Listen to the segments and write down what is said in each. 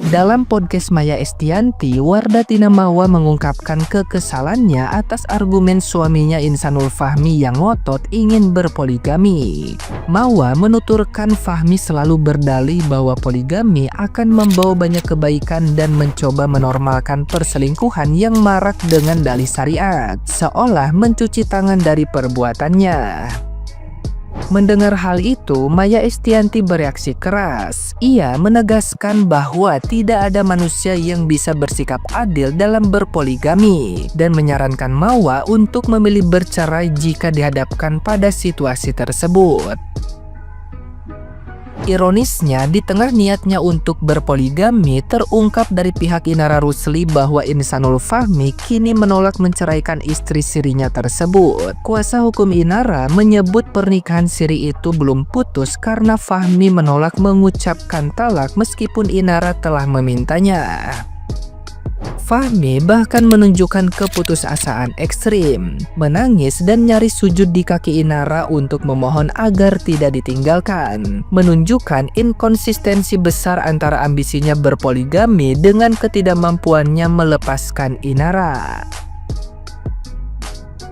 Dalam podcast Maya Estianty, Wardatina Mawa mengungkapkan kekesalannya atas argumen suaminya Insanul Fahmi yang ngotot ingin berpoligami. Mawa menuturkan Fahmi selalu berdalih bahwa poligami akan membawa banyak kebaikan dan mencoba menormalkan perselingkuhan yang marak dengan dalih syariat, seolah mencuci tangan dari perbuatannya. Mendengar hal itu, Maya Estianty bereaksi keras. Ia menegaskan bahwa tidak ada manusia yang bisa bersikap adil dalam berpoligami dan menyarankan Mawa untuk memilih bercerai jika dihadapkan pada situasi tersebut. Ironisnya, di tengah niatnya untuk berpoligami, terungkap dari pihak Inara Rusli bahwa Insanul Fahmi kini menolak menceraikan istri sirinya tersebut. Kuasa hukum Inara menyebut pernikahan siri itu belum putus karena Fahmi menolak mengucapkan talak meskipun Inara telah memintanya. Fahmi bahkan menunjukkan keputusasaan ekstrim, menangis dan nyaris sujud di kaki Inara untuk memohon agar tidak ditinggalkan, menunjukkan inkonsistensi besar antara ambisinya berpoligami dengan ketidakmampuannya melepaskan Inara.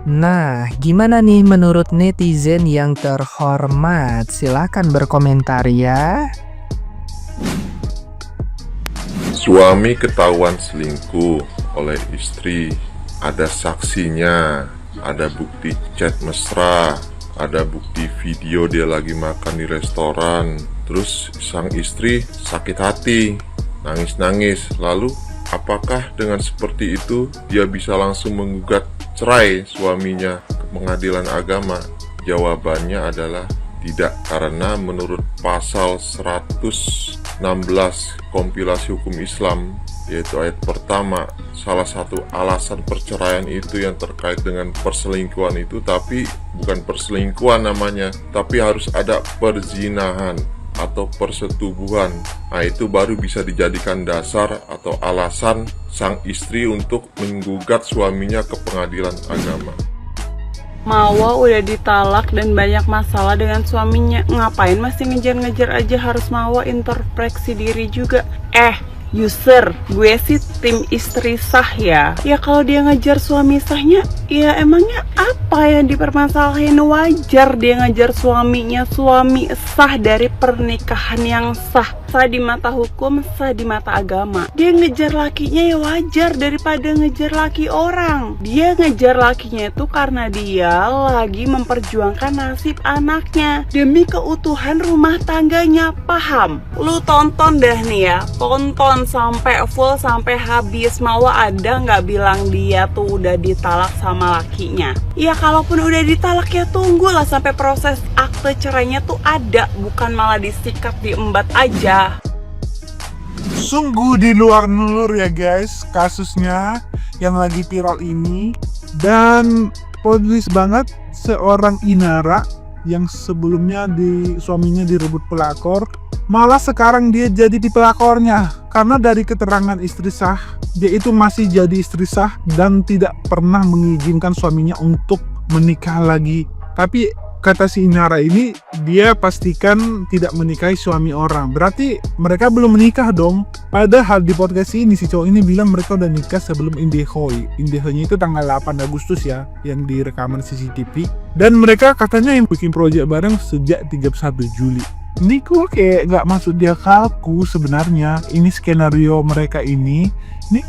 Nah, gimana nih menurut netizen yang terhormat? Silahkan berkomentar ya. Suami ketahuan selingkuh oleh istri, ada saksinya, ada bukti chat mesra, ada bukti video dia lagi makan di restoran. Terus sang istri sakit hati, nangis-nangis. Lalu apakah dengan seperti itu dia bisa langsung menggugat cerai suaminya ke pengadilan agama? Jawabannya adalah tidak, karena menurut pasal 116 kompilasi hukum Islam, yaitu ayat pertama, salah satu alasan perceraian itu yang terkait dengan perselingkuhan itu, tapi bukan perselingkuhan namanya, tapi harus ada perzinahan atau persetubuhan. Nah, itu baru bisa dijadikan dasar atau alasan sang istri untuk menggugat suaminya ke pengadilan agama. Mawa udah ditalak dan banyak masalah dengan suaminya. Ngapain masih ngejar-ngejar aja, harus Mawa introspeksi diri juga. User, gue sih tim istri sah ya. Ya kalau dia ngejar suami sahnya, ya emangnya apa yang dipermasalahin? Wajar dia ngejar suaminya, suami sah dari pernikahan yang sah. Sah di mata hukum, sah di mata agama. Dia ngejar lakinya ya wajar daripada ngejar laki orang. Dia ngejar lakinya itu karena dia lagi memperjuangkan nasib anaknya demi keutuhan rumah tangganya, paham? Lu tonton dah nih ya, tonton sampai full, sampai habis. Mawa ada nggak bilang dia tuh udah ditalak sama lakinya? Ya kalaupun udah ditalak ya tunggulah sampai proses akte cerainya tuh ada, bukan malah disikat diembat aja. Sungguh di luar nalur ya guys kasusnya yang lagi viral ini. Dan polis banget seorang Inara yang sebelumnya suaminya direbut pelakor, malah sekarang dia jadi di pelakornya. Karena dari keterangan istri sah, dia itu masih jadi istri sah dan tidak pernah mengizinkan suaminya untuk menikah lagi. Tapi kata si Inara ini, dia pastikan tidak menikahi suami orang. Berarti mereka belum menikah dong. Padahal di podcast ini si cowok ini bilang mereka udah nikah sebelum Indihoi. Indihoi itu tanggal 8 Agustus ya, yang direkaman CCTV. Dan mereka katanya yang bikin proyek bareng sejak 31 Juli. Ini kok kayak gak masuk di akalku sebenarnya. Ini skenario mereka ini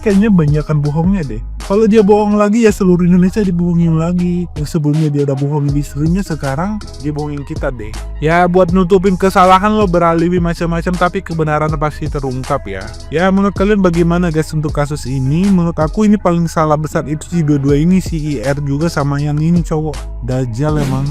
kayaknya banyakan bohongnya deh. Kalau dia bohong lagi ya seluruh Indonesia dibohongin lagi. Yang sebelumnya dia udah bohongin istrinya, sekarang dia bohongin kita deh. Ya buat nutupin kesalahan lo beralibi macam-macam, tapi kebenaran pasti terungkap ya. Ya menurut kalian bagaimana guys untuk kasus ini? Menurut aku ini paling salah besar itu si dua-dua ini, si IR juga sama yang ini cowok. Dajjal emang.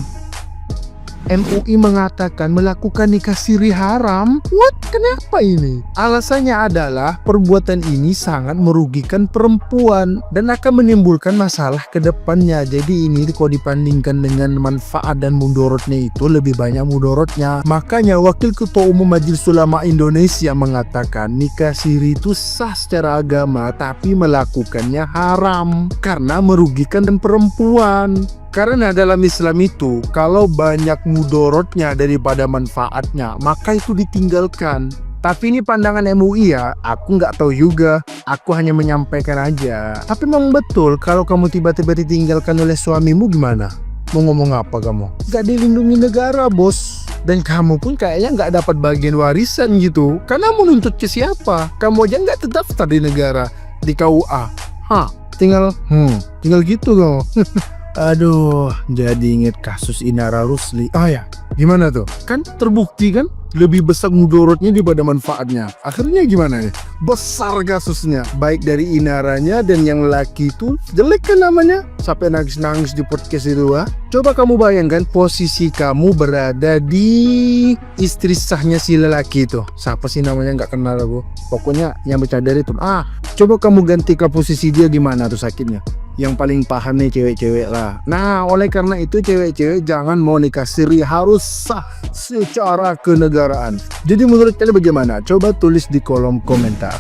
MUI mengatakan melakukan nikah siri haram. What? Kenapa ini? Alasannya adalah perbuatan ini sangat merugikan perempuan dan akan menimbulkan masalah ke depannya. Jadi ini kalau dibandingkan dengan manfaat dan mudorotnya itu lebih banyak mudorotnya. Makanya Wakil Ketua Umum Majelis Ulama Indonesia mengatakan nikah siri itu sah secara agama tapi melakukannya haram karena merugikan perempuan. Karena dalam Islam itu, kalau banyak mudorotnya daripada manfaatnya, maka itu ditinggalkan. Tapi ini pandangan MUI ya, aku nggak tahu juga. Aku hanya menyampaikan aja. Tapi memang betul, kalau kamu tiba-tiba ditinggalkan oleh suamimu gimana? Mau ngomong apa kamu? Gak dilindungi negara, bos. Dan kamu pun kayaknya nggak dapat bagian warisan gitu. Karena mau nuntut ke siapa? Kamu aja nggak terdaftar di negara, di KUA. Hah, tinggal gitu kamu. Aduh, jadi inget kasus Inara Rusli. Oh ya, gimana tuh? Kan terbukti kan? Lebih besar mudorotnya daripada manfaatnya. Akhirnya gimana nih? Besar kasusnya. Baik dari Inaranya dan yang laki itu jelek kan namanya. Sampai nangis-nangis di podcast itu. Coba kamu bayangkan posisi kamu berada di istri sahnya si lelaki itu. Siapa sih namanya, nggak kenal aku. Pokoknya yang bercadar itu. Coba kamu ganti ke posisi dia, gimana tuh sakitnya? Yang paling paham nih cewek-cewek lah. Nah, oleh karena itu cewek-cewek jangan mau nikah siri, harus sah secara kenegaraan. Jadi menurut kalian bagaimana? Coba tulis di kolom komentar.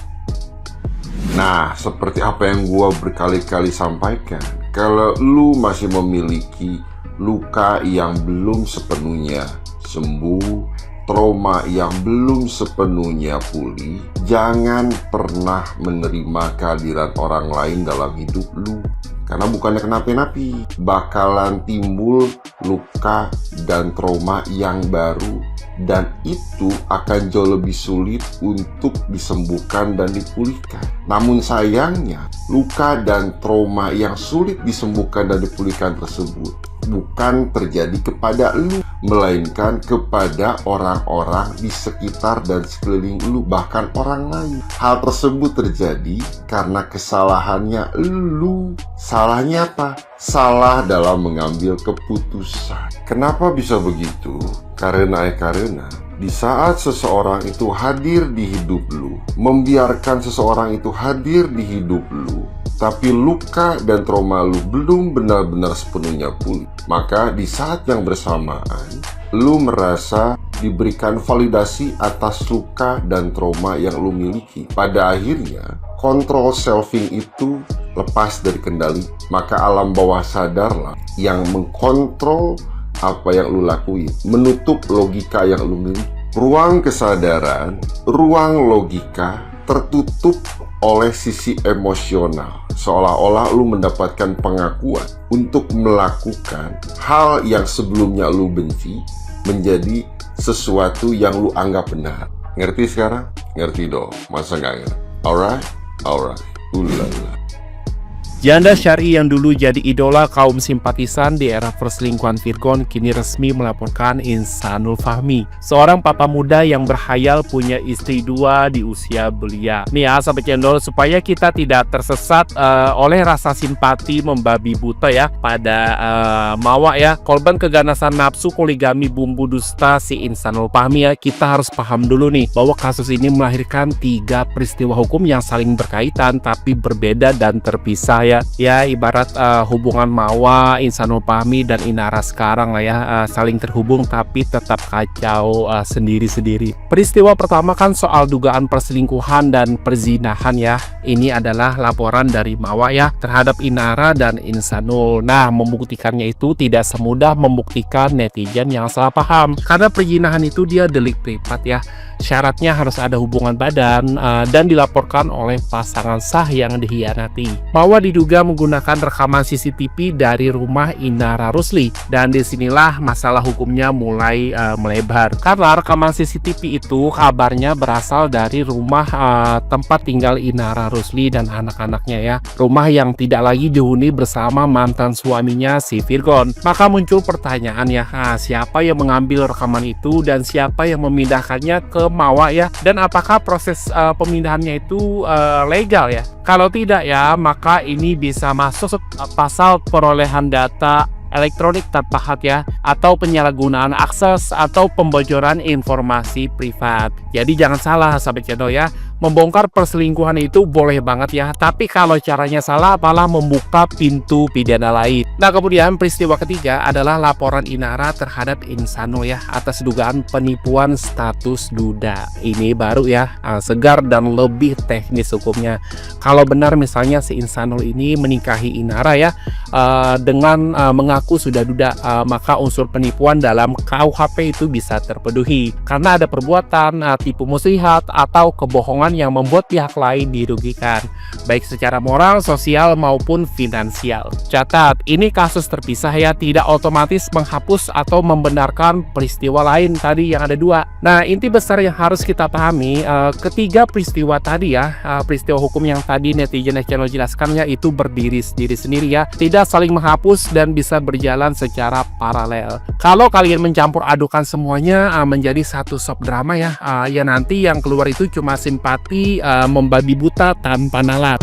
Nah, seperti apa yang gua berkali-kali sampaikan, kalau lu masih memiliki luka yang belum sepenuhnya sembuh, trauma yang belum sepenuhnya pulih, jangan pernah menerima kehadiran orang lain dalam hidup lu. Karena bukannya kenapa-napi, bakalan timbul luka dan trauma yang baru, dan itu akan jauh lebih sulit untuk disembuhkan dan dipulihkan. Namun sayangnya, luka dan trauma yang sulit disembuhkan dan dipulihkan tersebut bukan terjadi kepada lu, melainkan kepada orang-orang di sekitar dan sekeliling lu, bahkan orang lain. Hal tersebut terjadi karena kesalahannya lu. Salahnya apa? Salah dalam mengambil keputusan. Kenapa bisa begitu? Karena di saat seseorang itu hadir di hidup lu, membiarkan seseorang itu hadir di hidup lu, tapi luka dan trauma lu belum benar-benar sepenuhnya pulih, maka di saat yang bersamaan lu merasa diberikan validasi atas luka dan trauma yang lu miliki. Pada akhirnya kontrol selfing itu lepas dari kendali, maka alam bawah sadarlah yang mengkontrol apa yang lu lakuin, menutup logika yang lu miliki. Ruang kesadaran, ruang logika tertutup oleh sisi emosional, seolah-olah lu mendapatkan pengakuan untuk melakukan hal yang sebelumnya lu benci menjadi sesuatu yang lu anggap benar. Ngerti sekarang? Ngerti dong, masa nggak ngerti? Alright, ulala. Janda syari yang dulu jadi idola kaum simpatisan di era perselingkuhan Virgon kini resmi melaporkan Insanul Fahmi, seorang papa muda yang berhayal punya istri 2 di usia belia. Nih ya sahabat channel, supaya kita tidak tersesat oleh rasa simpati membabi buta ya pada Mawa ya, korban keganasan nafsu poligami bumbu dusta si Insanul Fahmi ya. Kita harus paham dulu nih bahwa kasus ini melahirkan 3 peristiwa hukum yang saling berkaitan tapi berbeda dan terpisah ya. Ya ibarat hubungan Mawa, Insanul Fahmi dan Inara sekarang lah ya, saling terhubung tapi tetap kacau sendiri-sendiri. Peristiwa pertama kan soal dugaan perselingkuhan dan perzinahan ya. Ini adalah laporan dari Mawa ya terhadap Inara dan Insanul. Nah, membuktikannya itu tidak semudah membuktikan netizen yang salah paham, karena perzinahan itu dia delik privat ya. Syaratnya harus ada hubungan badan dan dilaporkan oleh pasangan sah yang dihianati. Mawa diduga menggunakan rekaman CCTV dari rumah Inara Rusli, dan disinilah masalah hukumnya mulai melebar, karena rekaman CCTV itu kabarnya berasal dari rumah tempat tinggal Inara Rusli dan anak-anaknya ya, rumah yang tidak lagi dihuni bersama mantan suaminya si Virgon. Maka muncul pertanyaan ya, siapa yang mengambil rekaman itu dan siapa yang memindahkannya ke Mawa ya, dan apakah proses pemindahannya itu legal ya? Kalau tidak ya, maka ini bisa masuk pasal perolehan data elektronik tanpa hak ya, atau penyalahgunaan akses atau pembocoran informasi privat. Jadi jangan salah sahabat channel ya, Membongkar perselingkuhan itu boleh banget ya, tapi kalau caranya salah malah membuka pintu pidana lain. Nah, kemudian peristiwa ketiga adalah laporan Inara terhadap Insanul ya atas dugaan penipuan status duda. Ini baru ya, segar dan lebih teknis hukumnya. Kalau benar misalnya si Insanul ini menikahi Inara ya dengan mengaku sudah duda, maka unsur penipuan dalam KUHP itu bisa terpenuhi karena ada perbuatan tipu muslihat atau kebohongan yang membuat pihak lain dirugikan, baik secara moral, sosial maupun finansial. Catat, ini kasus terpisah ya, tidak otomatis menghapus atau membenarkan peristiwa lain tadi yang ada dua. Nah, inti besar yang harus kita pahami, ketiga peristiwa tadi ya, peristiwa hukum yang tadi netizen channel jelaskan ya, itu berdiri sendiri ya, tidak saling menghapus dan bisa berjalan secara paralel. Kalau kalian mencampur adukan semuanya menjadi satu soap drama ya, ya nanti yang keluar itu cuma simpati membabi buta tanpa nalar.